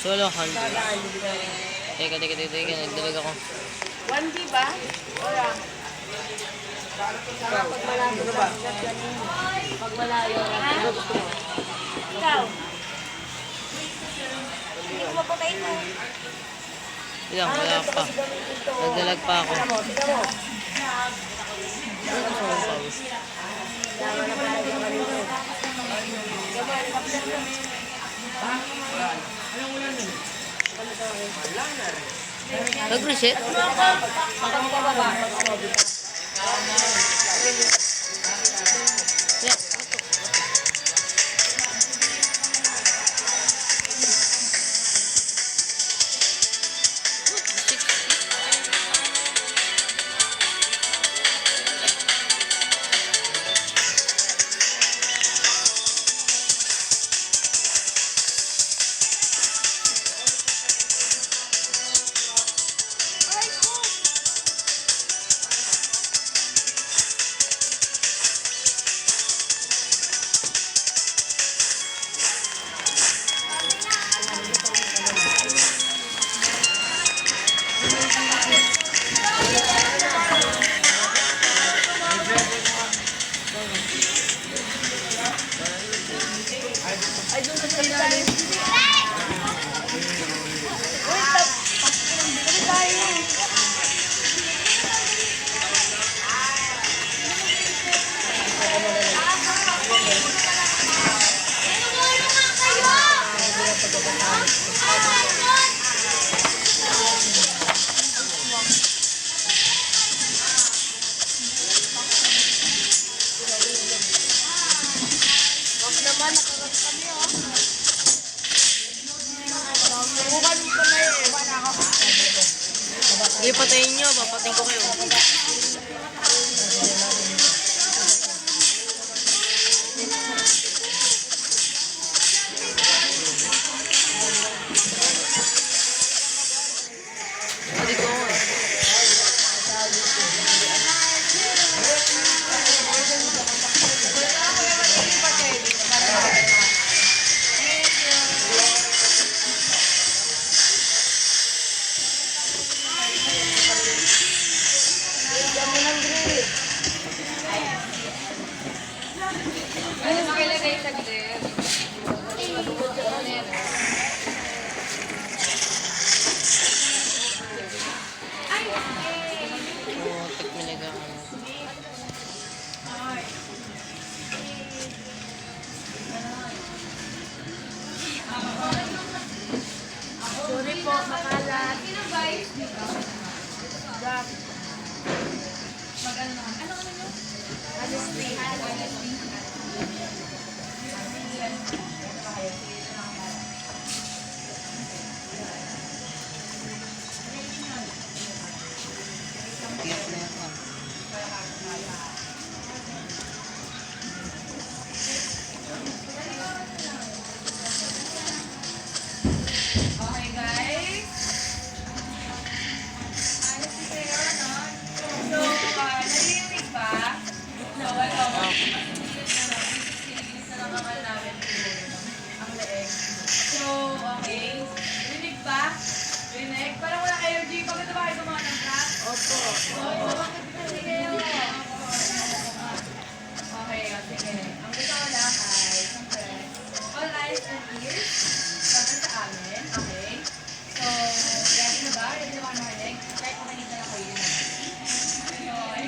Solo 100. Teka. Nagdalag ako. 1D ba? Wala. Pag malayo ba? Pag malayo. Ikaw? Hindi ko mapatayin mo. Ilang, wala pa. Nagdalag pa ako. Nag-reset? Ay, doon sa ilalim. Naman, nakarap kami, oh. Bukan mo pa na yun. Sige, patayin nyo. Papatayin ko kayo. Pati ko. Ano makilagay sa gilid? Sorry po, makalat. Jack. Ano? Honesty. Okay guys. Ayos si Kuya, no? So, narinig ba? So, sinigilis na lang naman namin ang leeg. So, okay. Rinig ba? Rinig? Parang wala energy. Pagkita ba kayo gumawa ng trap? Opo. So, bakit kasi kayo? Okay, sige. Ang gusto ko lang ay, siyempre, all eyes and ears. Sabi sa amin. Okay. So, ready na ba? Ready na ba kayo marinig? Kahit makinig na lang kayo yun. Okay.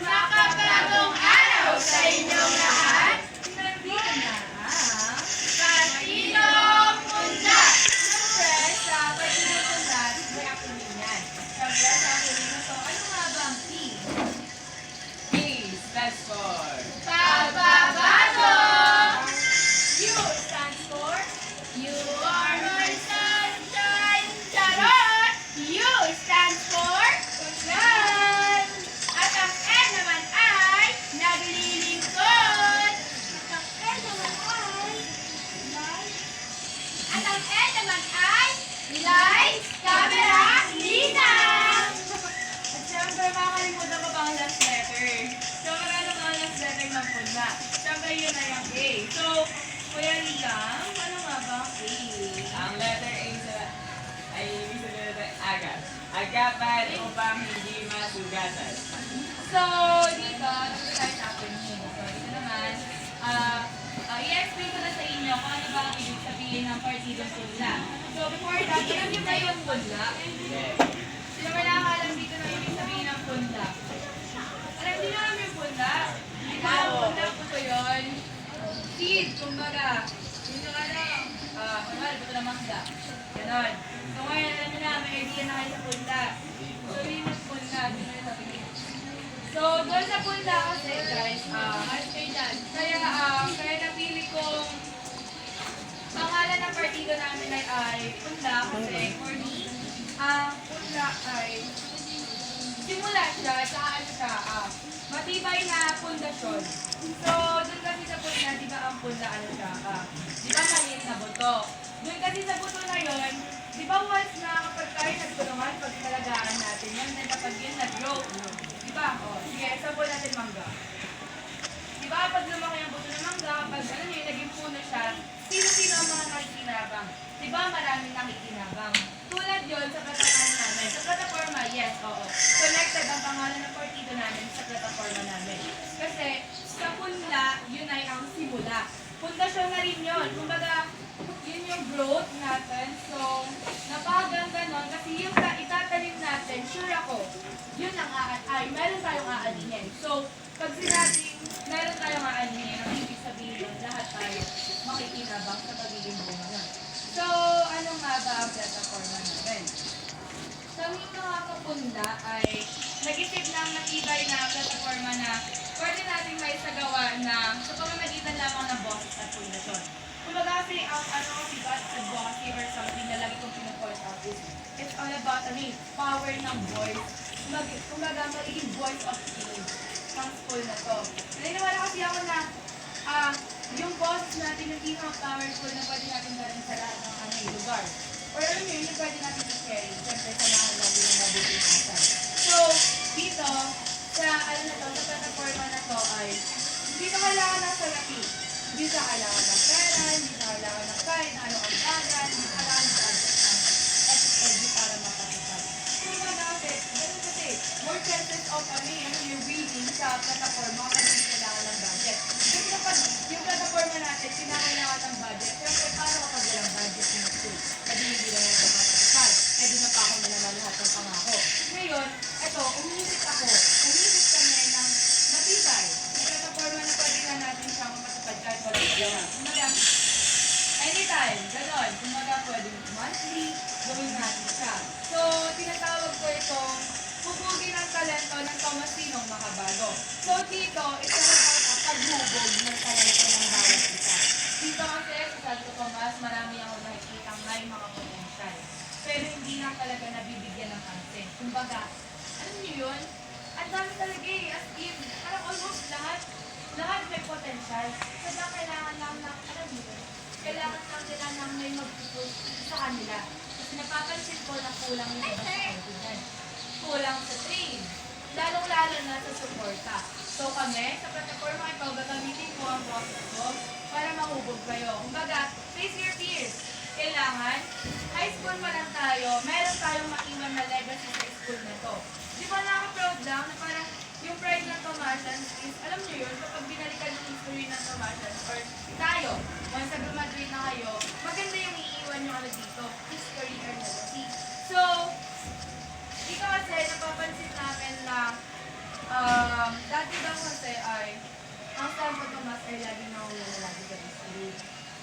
Makapagong araw sa inyong lahat. Nandito na ang At ang L naman ay lights, camera, linaw! At syempre, makakalimutan ko pa ang last letter. So, marami ang last letter ng punla. Syempre, yun ay ang A. So, Kuya Liam, ano nga ba ang A? Ang letter A ay ibig sabihin natin agad. Agapan upang hindi masugatan. So, dito, dito tayo sa opening. So, dito naman, i-explain ko na sa inyo kung ano ba ang ibig sabihin ng partidong punla. So, before that, alam niyo ba yung punla? Yes. Sino ba nakakalam dito ng ibig sabihin ng punla? Alam niyo naman yung punla? Di ba, ang punla po yun? Seed, kumbaga. Yun yung ano, kunwari, buto na mangga. Ganon. So, ngayon, alam niyo na, may idea na kayo sa punla. So, yun yung punla. Yun yung sabihin. So, doon sa punla kasi, guys, kaya napili kong pangalan ng partido namin ay punla kasi for me, ang punla ay simula siya, saka ano siya, matibay na pundasyon. So, doon kasi sa punla, di ba ang punla ano siya, di ba maliit na buto? Doon kasi sa buto na yon, di ba once na kapag tayo nagtulungan, pag talagaan natin yan, then kapag yun nag-grow, di ba? O, sige, example natin mangga. Di ba pag lumaki ang buto ng mangga, pag ano yun, naging puno siya, sino-sino ang mga nakikinabang? Di ba maraming nakikinabang? Tulad yun sa plataforma namin. Sa plataforma, yes, oo. Connected ang pangalan ng partido namin sa plataforma namin. Kasi sa punla, yun ay ang simula. Pundasyon na rin yun. Kumbaga, yun yung growth natin. So, napakaganda nun kasi yung itatanim natin, sure ako, yun ang meron tayong aaninin. So, pag sinabing meron tayong aaninin, ang ibig sabihin nun, lahat tayo makikinabang sa pagiging bunga nun. So, ano nga ba ang plataforma natin? Kami mga kapunda ay nag-isip ng matibay na plataforma na pwede natin may sagawa na sa pamamagitan lamang ng boses at pundasyon. Kumbaga kasi ang ano kasi God advocacy or something na lagi kong pinupoint out is it's all about power ng voice. Kumbaga magiging voice of change ng school na to. Naniniwala kasi ako na yung boses natin yung pinaka-powerful na pwede natin galing sa lahat ng lugar. Or alam nyo, yung pwede natin i-carry. Siyempre, samahan natin ng mabuting asal. So, dito, sa sa plataforma na to ay, hindi na kailangan ng salapi. Hindi na kailangan ng pera, hindi na kailangan ng kahit na ano ang bagan, hindi na kailangan ng budget ng SSLG para mapatupad. Kung kasi, ganun kasi, more chances of yung reading sa plataforma kapag hindi kailangan ng budget. Kasi kapag yung plataforma natin, kinakailangan ng budget, siyempre, paano kapag walang budget ng school? Kasi hindi na lang mapatupad. Kaya di na pa ako na naman lahat ng pangako. Ngayon, eto, umiisip kami ng matibay. May plataforma na pwede na natin siyang mapatupad kahit walang budget. Kumaga, anytime, ganon. Kumaga, pwedeng monthly, gawin natin siya. So, tinatawag ko itong pupugi ng talento ng Tomasinong Makabago. So, dito, ito ang paghubog ng talento ng bawat isa. Dito kasi, sa Santo Tomas, marami ako nakikitang may mga potential. Pero hindi lang talaga nabibigyan ng pansin. Kumbaga, alam niyo yun? Ang dami talaga as in, parang almost lahat may potential. Kaya kailangan lang ng, alam niyo yun? Kailangan lang nila ng may mag-push sa kanila. Kasi napapansin ko na kulang yung iba sa confidence. Kulang sa train. Lalong-lalo na sa suporta. So kami, sa plataforma ito, gagamitin ko ang boses ko para mahubog kayo. Kumbaga, face your fears. Kailangan, high school pa lang tayo, meron tayong maiwan na legacy sa school na to. Di ba nakaka-proud lang na parang yung pride ng Tomasans is, alam niyo yun, kapag binalikan yung history ng Tomasans or tayo, once na graduate na kayo, maganda yung iiwan yung dito, history or legacy. So, dito kasi napapansin namin na dati daw kasi ay ang Santo Tomas ay lagi nangunguna lagi sa history.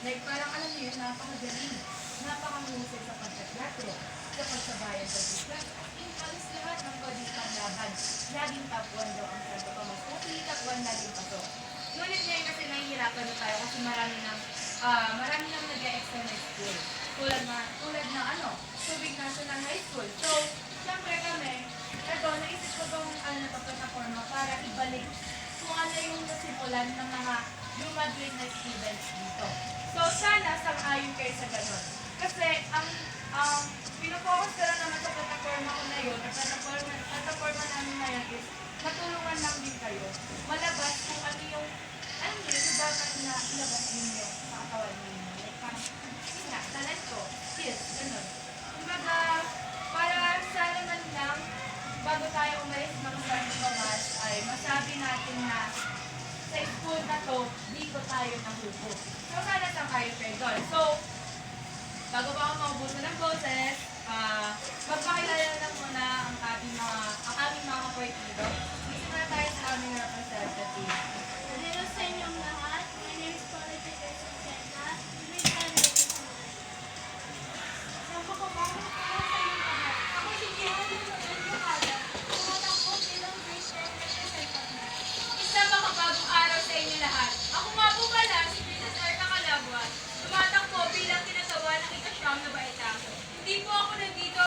Like parang alam niyo yun, napakagaling, napakahusay sa pagkatiyatro, sa pagsabayan sa biglas, in alis lahat ng kodikang laban. Laging top 1 daw ang Santo Tomas. Kung top 1 laging pasok. Ngunit ngayon kasi nahihirapan na tayo kasi marami nang nag-e-extend na school. Tulad na Tubig National High School. So, siyempre kami, naisip ko itong plataforma para ibalik kung ano yung nasimulan ng mga graduate na students dito. So, sana sang-ayon kayo sa ganun. grupo. So, sana sa kayo doon. So, bago pa ako maubuso ng boses, magpakilala na muna ang aming mga kapartido. Isa na tayo sa aming representative. Hello sa inyong lahat. My name is Paula Teres Sena. Grade 10 Napakabango ko sa inyong lahat. Ako si Jihan Lucada. Tumatakbo bilang grade 10 representative. Isang makabagong araw sa inyo lahat. Ako nga po pala si Princess Erika Calabua. Tumatakbo bilang tinatawa ng ikasyam na baitang. Hindi po ako nandito